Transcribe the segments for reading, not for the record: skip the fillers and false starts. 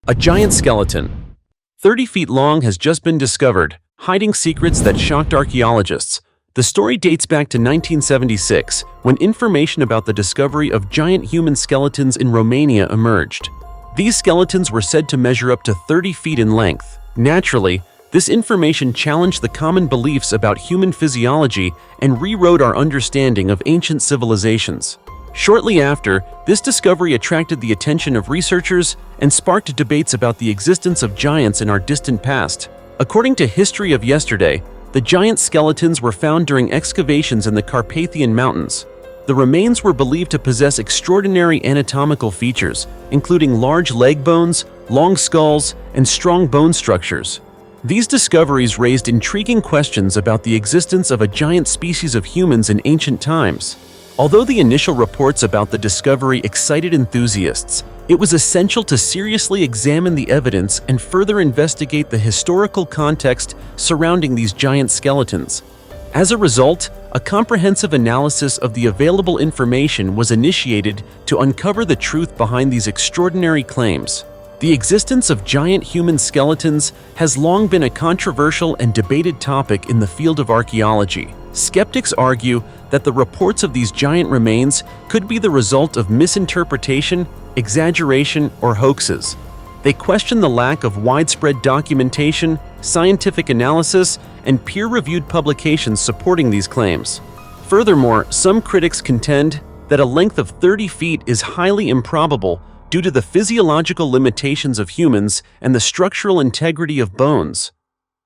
A giant skeleton, 30 feet long, has just been discovered, hiding secrets that shocked archaeologists. The story dates back to 1976, when information about the discovery of giant human skeletons in Romania emerged. These skeletons were said to measure up to 30 feet in length. Naturally, this information challenged the common beliefs about human physiology and rewrote our understanding of ancient civilizations. Shortly after, this discovery attracted the attention of researchers and sparked debates about the existence of giants in our distant past. According to History of Yesterday, the giant skeletons were found during excavations in the Carpathian Mountains. The remains were believed to possess extraordinary anatomical features, including large leg bones, long skulls, and strong bone structures. These discoveries raised intriguing questions about the existence of a giant species of humans in ancient times. Although the initial reports about the discovery excited enthusiasts, it was essential to seriously examine the evidence and further investigate the historical context surrounding these giant skeletons. As a result, a comprehensive analysis of the available information was initiated to uncover the truth behind these extraordinary claims. The existence of giant human skeletons has long been a controversial and debated topic in the field of archaeology. Skeptics argue that the reports of these giant remains could be the result of misinterpretation, exaggeration, or hoaxes. They question the lack of widespread documentation, scientific analysis, and peer-reviewed publications supporting these claims. Furthermore, some critics contend that a length of 30 feet is highly improbable due to the physiological limitations of humans and the structural integrity of bones.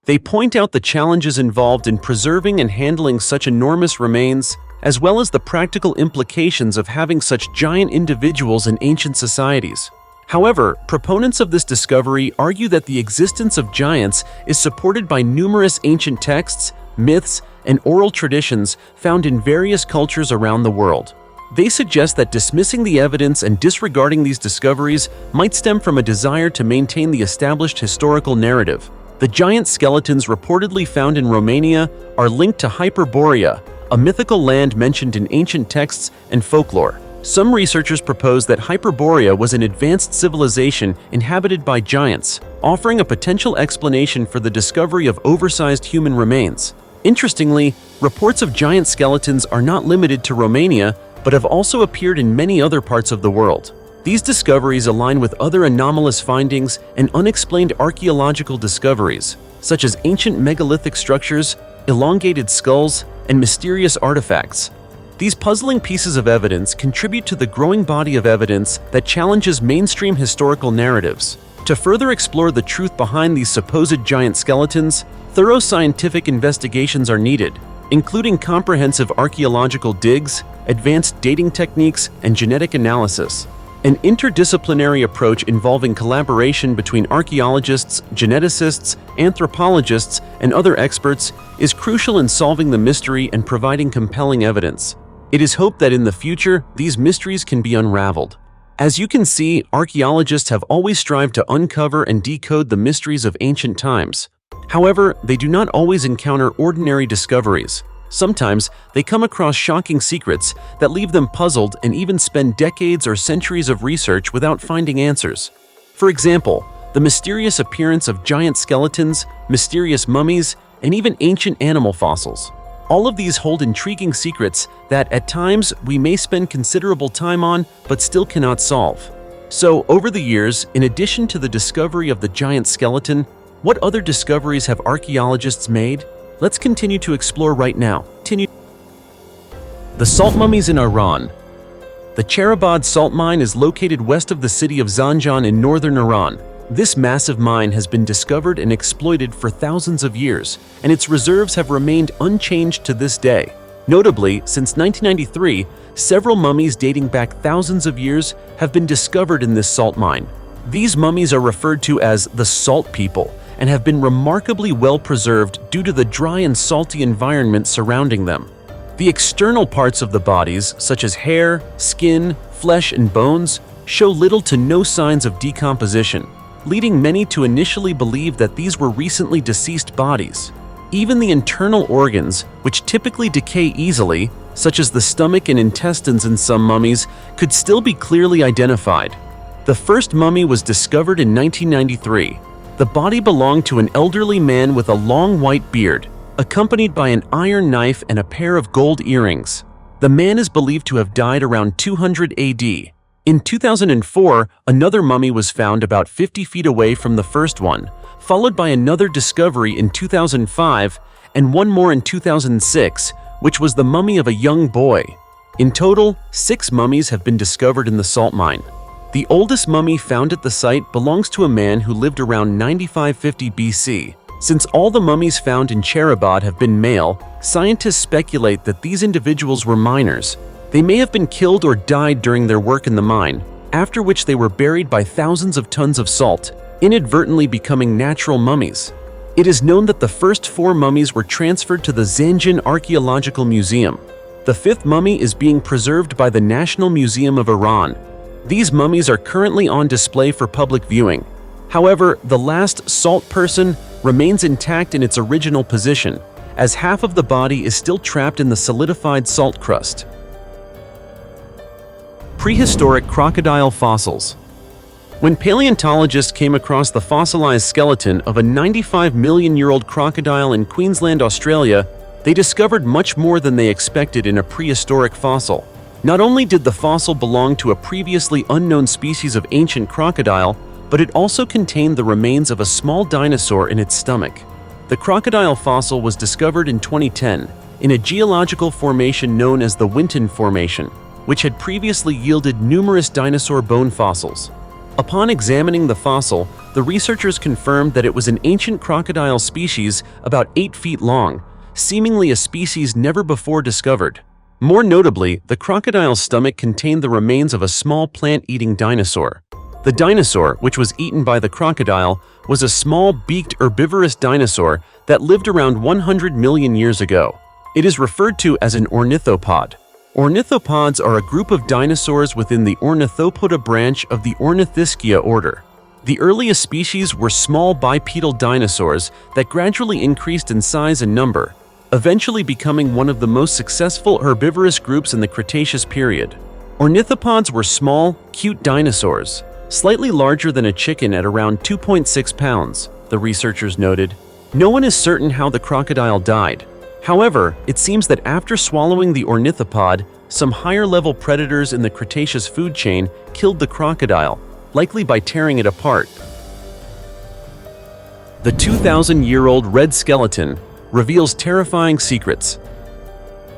They point out the challenges involved in preserving and handling such enormous remains, as well as the practical implications of having such giant individuals in ancient societies. However, proponents of this discovery argue that the existence of giants is supported by numerous ancient texts, myths, and oral traditions found in various cultures around the world. They suggest that dismissing the evidence and disregarding these discoveries might stem from a desire to maintain the established historical narrative. The giant skeletons reportedly found in Romania are linked to Hyperborea, a mythical land mentioned in ancient texts and folklore. Some researchers propose that Hyperborea was an advanced civilization inhabited by giants, offering a potential explanation for the discovery of oversized human remains. Interestingly, reports of giant skeletons are not limited to Romania, but have also appeared in many other parts of the world. These discoveries align with other anomalous findings and unexplained archaeological discoveries, such as ancient megalithic structures, elongated skulls, and mysterious artifacts. These puzzling pieces of evidence contribute to the growing body of evidence that challenges mainstream historical narratives. To further explore the truth behind these supposed giant skeletons, thorough scientific investigations are needed, including comprehensive archaeological digs, advanced dating techniques, and genetic analysis. An interdisciplinary approach involving collaboration between archaeologists, geneticists, anthropologists, and other experts is crucial in solving the mystery and providing compelling evidence. It is hoped that in the future, these mysteries can be unraveled. As you can see, archaeologists have always strived to uncover and decode the mysteries of ancient times. However, they do not always encounter ordinary discoveries. Sometimes, they come across shocking secrets that leave them puzzled and even spend decades or centuries of research without finding answers. For example, the mysterious appearance of giant skeletons, mysterious mummies, and even ancient animal fossils. All of these hold intriguing secrets that, at times, we may spend considerable time on but still cannot solve. So, over the years, in addition to the discovery of the giant skeleton, what other discoveries have archaeologists made? Let's continue to explore right now. The salt mummies in Iran. The Cherabad salt mine is located west of the city of Zanjan in northern Iran. This massive mine has been discovered and exploited for thousands of years, and its reserves have remained unchanged to this day. Notably, since 1993, several mummies dating back thousands of years have been discovered in this salt mine. These mummies are referred to as the Salt People and have been remarkably well preserved due to the dry and salty environment surrounding them. The external parts of the bodies, such as hair, skin, flesh, and bones, show little to no signs of decomposition, leading many to initially believe that these were recently deceased bodies. Even the internal organs, which typically decay easily, such as the stomach and intestines in some mummies, could still be clearly identified. The first mummy was discovered in 1993. The body belonged to an elderly man with a long white beard, accompanied by an iron knife and a pair of gold earrings. The man is believed to have died around 200 AD. In 2004, another mummy was found about 50 feet away from the first one, followed by another discovery in 2005 and one more in 2006, which was the mummy of a young boy. In total, 6 mummies have been discovered in the salt mine. The oldest mummy found at the site belongs to a man who lived around 9550 BC. Since all the mummies found in Cheribad have been male, scientists speculate that these individuals were miners. They may have been killed or died during their work in the mine, after which they were buried by thousands of tons of salt, inadvertently becoming natural mummies. It is known that the first 4 mummies were transferred to the Zanjan Archaeological Museum. The 5th mummy is being preserved by the National Museum of Iran. These mummies are currently on display for public viewing. However, the last salt person remains intact in its original position, as half of the body is still trapped in the solidified salt crust. Prehistoric crocodile fossils. When paleontologists came across the fossilized skeleton of a 95-million-year-old crocodile in Queensland, Australia, they discovered much more than they expected in a prehistoric fossil. Not only did the fossil belong to a previously unknown species of ancient crocodile, but it also contained the remains of a small dinosaur in its stomach. The crocodile fossil was discovered in 2010 in a geological formation known as the Winton Formation, which had previously yielded numerous dinosaur bone fossils. Upon examining the fossil, the researchers confirmed that it was an ancient crocodile species about 8 feet long, seemingly a species never before discovered. More notably, the crocodile's stomach contained the remains of a small plant-eating dinosaur. The dinosaur, which was eaten by the crocodile, was a small beaked herbivorous dinosaur that lived around 100 million years ago. It is referred to as an ornithopod. Ornithopods are a group of dinosaurs within the Ornithopoda branch of the Ornithischia order. The earliest species were small bipedal dinosaurs that gradually increased in size and number, eventually becoming one of the most successful herbivorous groups in the Cretaceous period. Ornithopods were small, cute dinosaurs, slightly larger than a chicken at around 2.6 pounds, the researchers noted. No one is certain how the crocodile died. However, it seems that after swallowing the ornithopod, some higher-level predators in the Cretaceous food chain killed the crocodile, likely by tearing it apart. The 2,000-year-old red skeleton reveals terrifying secrets.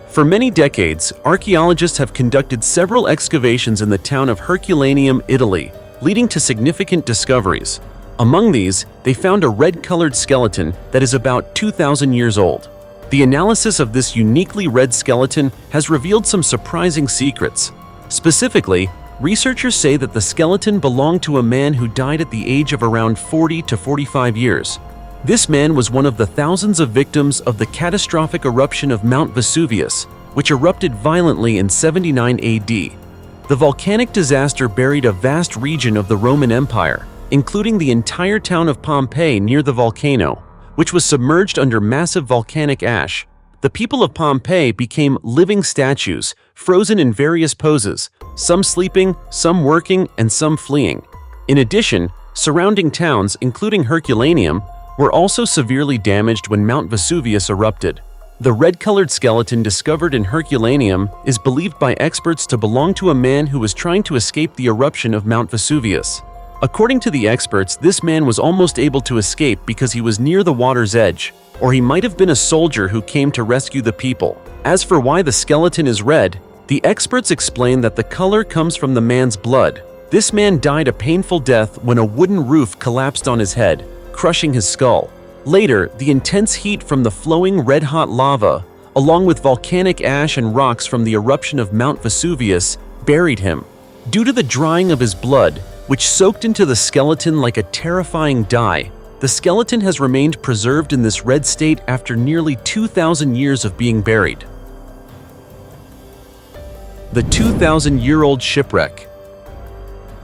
For many decades, archaeologists have conducted several excavations in the town of Herculaneum, Italy, leading to significant discoveries. Among these, they found a red-colored skeleton that is about 2,000 years old. The analysis of this uniquely red skeleton has revealed some surprising secrets. Specifically, researchers say that the skeleton belonged to a man who died at the age of around 40 to 45 years. This man was one of the thousands of victims of the catastrophic eruption of Mount Vesuvius, which erupted violently in 79 AD. The volcanic disaster buried a vast region of the Roman Empire, including the entire town of Pompeii near the volcano, which was submerged under massive volcanic ash. The people of Pompeii became living statues, frozen in various poses, some sleeping, some working, and some fleeing. In addition, surrounding towns, including Herculaneum, were also severely damaged when Mount Vesuvius erupted. The red-colored skeleton discovered in Herculaneum is believed by experts to belong to a man who was trying to escape the eruption of Mount Vesuvius. According to the experts, this man was almost able to escape because he was near the water's edge, or he might have been a soldier who came to rescue the people. As for why the skeleton is red, the experts explain that the color comes from the man's blood. This man died a painful death when a wooden roof collapsed on his head, crushing his skull. Later, the intense heat from the flowing red-hot lava, along with volcanic ash and rocks from the eruption of Mount Vesuvius, buried him. Due to the drying of his blood, which soaked into the skeleton like a terrifying dye, the skeleton has remained preserved in this red state after nearly 2,000 years of being buried. The 2,000-year-old shipwreck.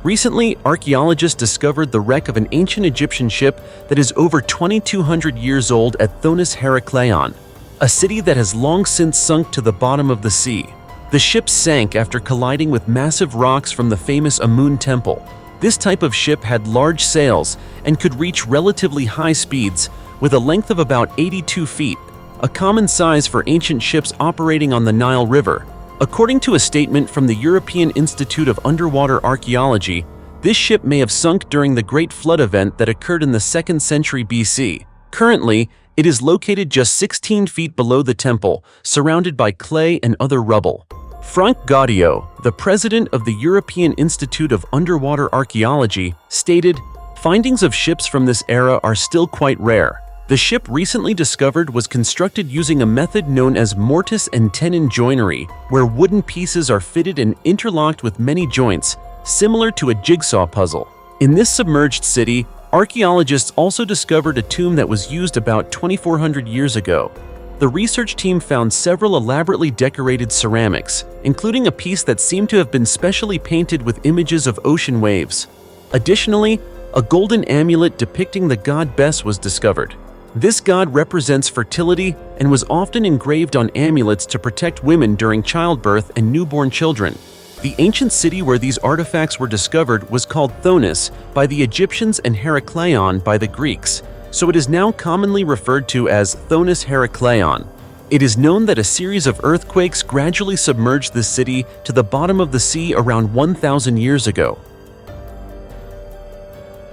Recently, archaeologists discovered the wreck of an ancient Egyptian ship that is over 2,200 years old at Thonis Herakleion, a city that has long since sunk to the bottom of the sea. The ship sank after colliding with massive rocks from the famous Amun Temple. This type of ship had large sails and could reach relatively high speeds with a length of about 82 feet, a common size for ancient ships operating on the Nile River. According to a statement from the European Institute of Underwater Archaeology, this ship may have sunk during the Great Flood event that occurred in the 2nd century BC. Currently, it is located just 16 feet below the temple, surrounded by clay and other rubble. Frank Gaudio, the president of the European Institute of Underwater Archaeology, stated, "Findings of ships from this era are still quite rare. The ship recently discovered was constructed using a method known as mortise and tenon joinery, where wooden pieces are fitted and interlocked with many joints, similar to a jigsaw puzzle." In this submerged city, archaeologists also discovered a tomb that was used about 2,400 years ago. The research team found several elaborately decorated ceramics, including a piece that seemed to have been specially painted with images of ocean waves. Additionally, a golden amulet depicting the god Bes was discovered. This god represents fertility and was often engraved on amulets to protect women during childbirth and newborn children. The ancient city where these artifacts were discovered was called Thonis by the Egyptians and Herakleion by the Greeks, so it is now commonly referred to as Thonis Herakleion. It is known that a series of earthquakes gradually submerged this city to the bottom of the sea around 1,000 years ago.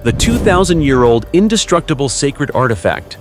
The 2,000-year-old indestructible sacred artifact.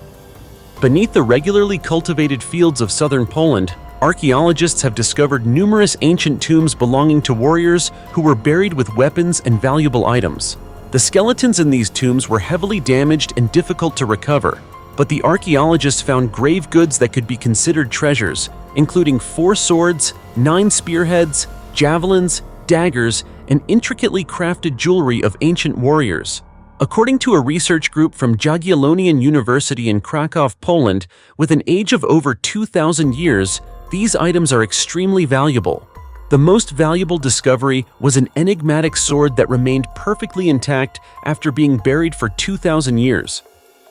Beneath the regularly cultivated fields of southern Poland, archaeologists have discovered numerous ancient tombs belonging to warriors who were buried with weapons and valuable items. The skeletons in these tombs were heavily damaged and difficult to recover, but the archaeologists found grave goods that could be considered treasures, including 4 swords, 9 spearheads, javelins, daggers, and intricately crafted jewelry of ancient warriors. According to a research group from Jagiellonian University in Krakow, Poland, with an age of over 2,000 years, these items are extremely valuable. The most valuable discovery was an enigmatic sword that remained perfectly intact after being buried for 2,000 years.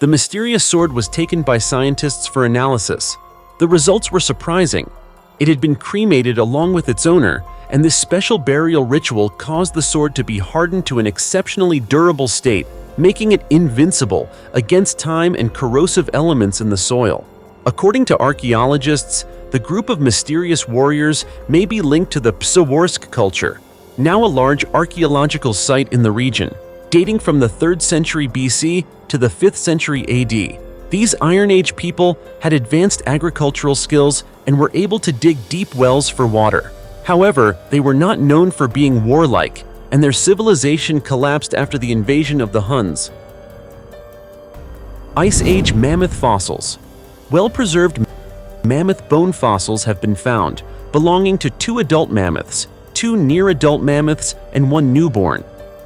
The mysterious sword was taken by scientists for analysis. The results were surprising. It had been cremated along with its owner, and this special burial ritual caused the sword to be hardened to an exceptionally durable state, making it invincible against time and corrosive elements in the soil. According to archaeologists, the group of mysterious warriors may be linked to the Przeworsk culture, now a large archaeological site in the region, dating from the 3rd century BC to the 5th century AD. These Iron Age people had advanced agricultural skills and were able to dig deep wells for water. However, they were not known for being warlike, and their civilization collapsed after the invasion of the Huns. Ice Age mammoth fossils. Well-preserved mammoth bone fossils have been found, belonging to 2 adult mammoths, 2 near-adult mammoths, and 1 newborn.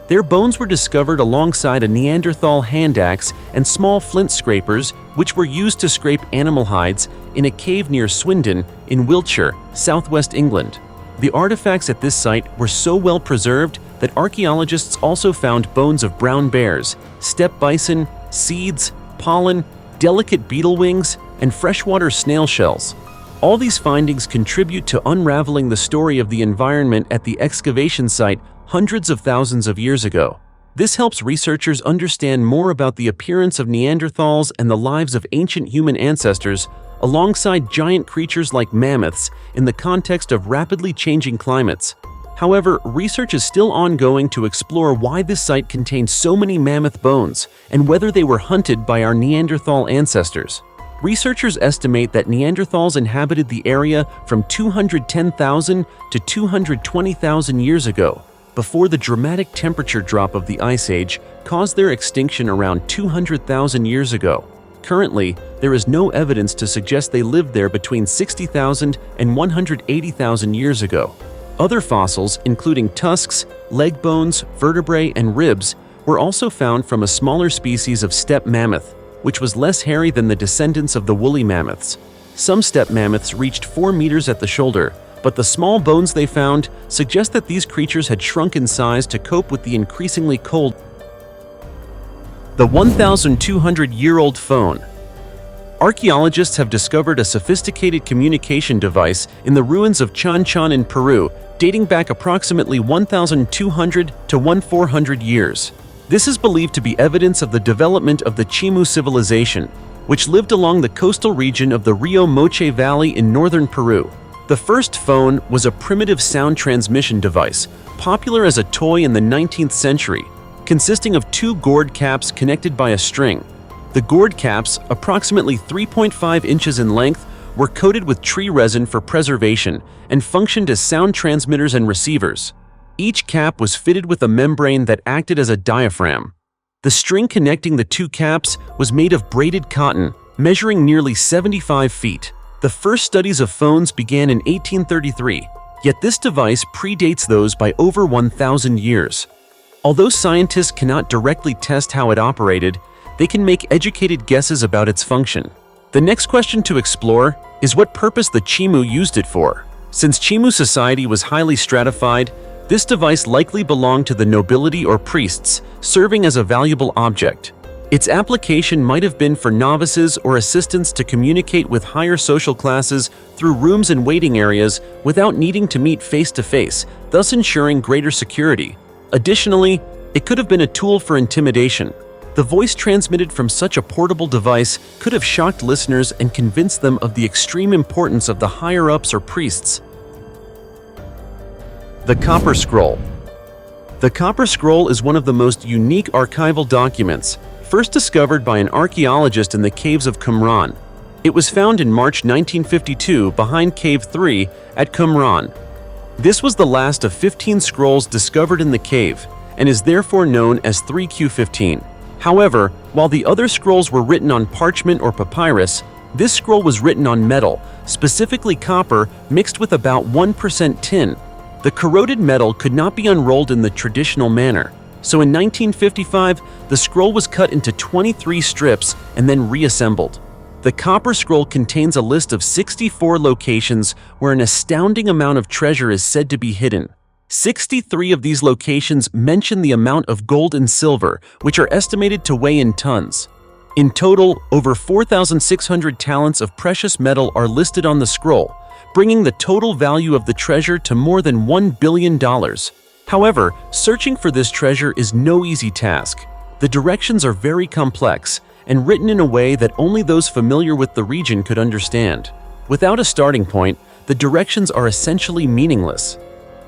Their bones were discovered alongside a Neanderthal hand axe and small flint scrapers, which were used to scrape animal hides in a cave near Swindon in Wiltshire, southwest England. The artifacts at this site were so well preserved that archaeologists also found bones of brown bears, steppe bison, seeds, pollen, delicate beetle wings, and freshwater snail shells. All these findings contribute to unraveling the story of the environment at the excavation site hundreds of thousands of years ago. This helps researchers understand more about the appearance of Neanderthals and the lives of ancient human ancestors alongside giant creatures like mammoths in the context of rapidly changing climates. However, research is still ongoing to explore why this site contains so many mammoth bones and whether they were hunted by our Neanderthal ancestors. Researchers estimate that Neanderthals inhabited the area from 210,000 to 220,000 years ago, before the dramatic temperature drop of the Ice Age caused their extinction around 200,000 years ago. Currently, there is no evidence to suggest they lived there between 60,000 and 180,000 years ago. Other fossils, including tusks, leg bones, vertebrae, and ribs, were also found from a smaller species of steppe mammoth, which was less hairy than the descendants of the woolly mammoths. Some steppe mammoths reached 4 meters at the shoulder, but the small bones they found suggest that these creatures had shrunk in size to cope with the increasingly cold. The 1,200-year-old phone. Archaeologists have discovered a sophisticated communication device in the ruins of Chan Chan in Peru, dating back approximately 1,200 to 1,400 years. This is believed to be evidence of the development of the Chimu civilization, which lived along the coastal region of the Rio Moche Valley in northern Peru. The first phone was a primitive sound transmission device, popular as a toy in the 19th century, consisting of two gourd caps connected by a string. The gourd caps, approximately 3.5 inches in length, were coated with tree resin for preservation and functioned as sound transmitters and receivers. Each cap was fitted with a membrane that acted as a diaphragm. The string connecting the two caps was made of braided cotton, measuring nearly 75 feet. The first studies of phones began in 1833, yet this device predates those by over 1,000 years. Although scientists cannot directly test how it operated, they can make educated guesses about its function. The next question to explore is what purpose the Chimu used it for. Since Chimu society was highly stratified, this device likely belonged to the nobility or priests, serving as a valuable object. Its application might have been for novices or assistants to communicate with higher social classes through rooms and waiting areas without needing to meet face-to-face, thus ensuring greater security. Additionally, it could have been a tool for intimidation. The voice transmitted from such a portable device could have shocked listeners and convinced them of the extreme importance of the higher-ups or priests. The Copper Scroll. The Copper Scroll is one of the most unique archival documents, first discovered by an archaeologist in the caves of Qumran. It was found in March 1952 behind Cave 3 at Qumran. This was the last of 15 scrolls discovered in the cave, and is therefore known as 3Q15. However, while the other scrolls were written on parchment or papyrus, this scroll was written on metal, specifically copper, mixed with about 1% tin. The corroded metal could not be unrolled in the traditional manner, so in 1955, the scroll was cut into 23 strips and then reassembled. The Copper Scroll contains a list of 64 locations where an astounding amount of treasure is said to be hidden. 63 of these locations mention the amount of gold and silver, which are estimated to weigh in tons. In total, over 4,600 talents of precious metal are listed on the scroll, bringing the total value of the treasure to more than $1 billion. However, searching for this treasure is no easy task. The directions are very complex and written in a way that only those familiar with the region could understand. Without a starting point, the directions are essentially meaningless.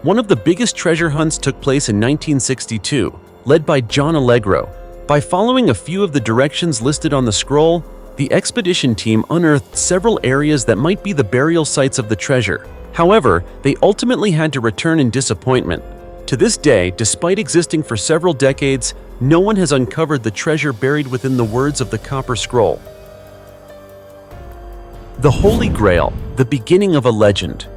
One of the biggest treasure hunts took place in 1962, led by John Allegro. By following a few of the directions listed on the scroll, the expedition team unearthed several areas that might be the burial sites of the treasure. However, they ultimately had to return in disappointment. To this day, despite existing for several decades, no one has uncovered the treasure buried within the words of the Copper Scroll. The Holy Grail, the beginning of a legend.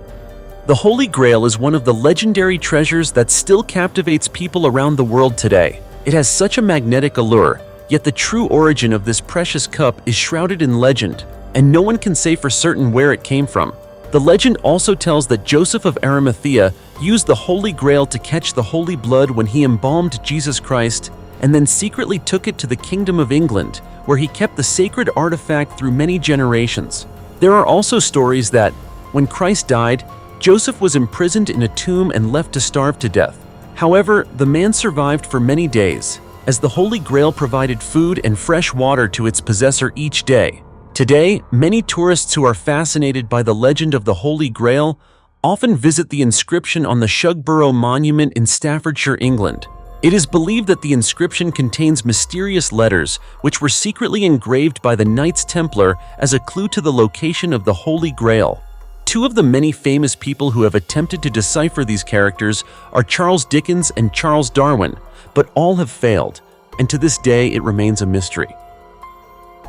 The Holy Grail is one of the legendary treasures that still captivates people around the world today. It has such a magnetic allure, yet the true origin of this precious cup is shrouded in legend, and no one can say for certain where it came from. The legend also tells that Joseph of Arimathea used the Holy Grail to catch the holy blood when he embalmed Jesus Christ, and then secretly took it to the Kingdom of England, where he kept the sacred artifact through many generations. There are also stories that, when Christ died, Joseph was imprisoned in a tomb and left to starve to death. However, the man survived for many days, as the Holy Grail provided food and fresh water to its possessor each day. Today, many tourists who are fascinated by the legend of the Holy Grail often visit the inscription on the Shugborough Monument in Staffordshire, England. It is believed that the inscription contains mysterious letters which were secretly engraved by the Knights Templar as a clue to the location of the Holy Grail. Two of the many famous people who have attempted to decipher these characters are Charles Dickens and Charles Darwin, but all have failed, and to this day it remains a mystery.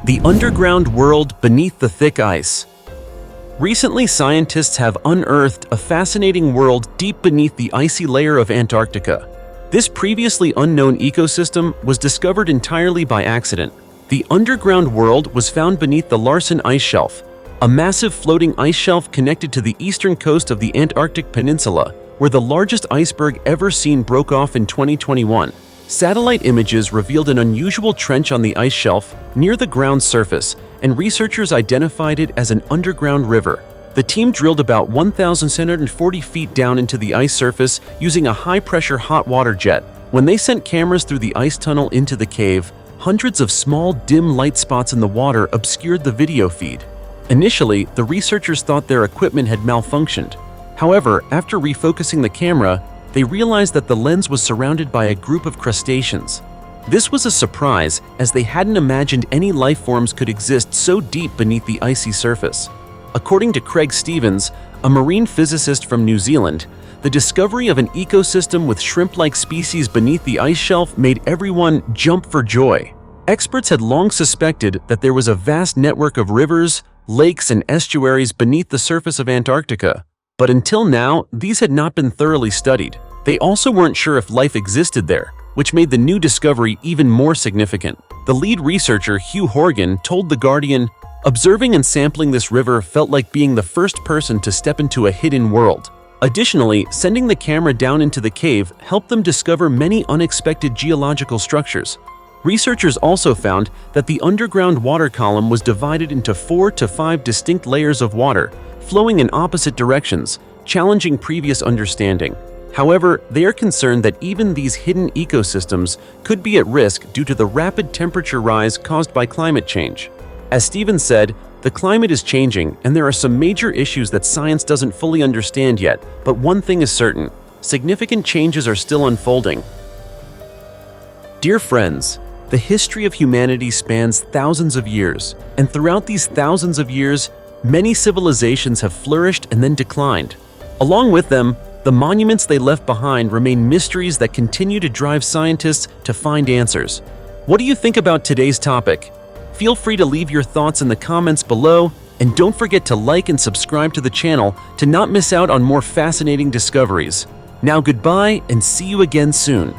The underground world beneath the thick ice. Recently, scientists have unearthed a fascinating world deep beneath the icy layer of Antarctica. This previously unknown ecosystem was discovered entirely by accident. The underground world was found beneath the Larsen Ice Shelf, a massive floating ice shelf connected to the eastern coast of the Antarctic Peninsula, where the largest iceberg ever seen broke off in 2021. Satellite images revealed an unusual trench on the ice shelf near the ground surface, and researchers identified it as an underground river. The team drilled about 1,740 feet down into the ice surface using a high-pressure hot water jet. When they sent cameras through the ice tunnel into the cave, hundreds of small, dim light spots in the water obscured the video feed. Initially, the researchers thought their equipment had malfunctioned. However, after refocusing the camera, they realized that the lens was surrounded by a group of crustaceans. This was a surprise, as they hadn't imagined any life forms could exist so deep beneath the icy surface. According to Craig Stevens, a marine physicist from New Zealand, the discovery of an ecosystem with shrimp-like species beneath the ice shelf made everyone jump for joy. Experts had long suspected that there was a vast network of rivers, lakes, and estuaries beneath the surface of Antarctica. But until now, these had not been thoroughly studied. They also weren't sure if life existed there, which made the new discovery even more significant. The lead researcher, Hugh Horgan, told The Guardian, "Observing and sampling this river felt like being the first person to step into a hidden world." Additionally, sending the camera down into the cave helped them discover many unexpected geological structures. Researchers also found that the underground water column was divided into 4 to 5 distinct layers of water, flowing in opposite directions, challenging previous understanding. However, they are concerned that even these hidden ecosystems could be at risk due to the rapid temperature rise caused by climate change. As Stevens said, the climate is changing and there are some major issues that science doesn't fully understand yet, but one thing is certain: significant changes are still unfolding. Dear friends, the history of humanity spans thousands of years, and throughout these thousands of years, many civilizations have flourished and then declined. Along with them, the monuments they left behind remain mysteries that continue to drive scientists to find answers. What do you think about today's topic? Feel free to leave your thoughts in the comments below, and don't forget to like and subscribe to the channel to not miss out on more fascinating discoveries. Now goodbye and see you again soon.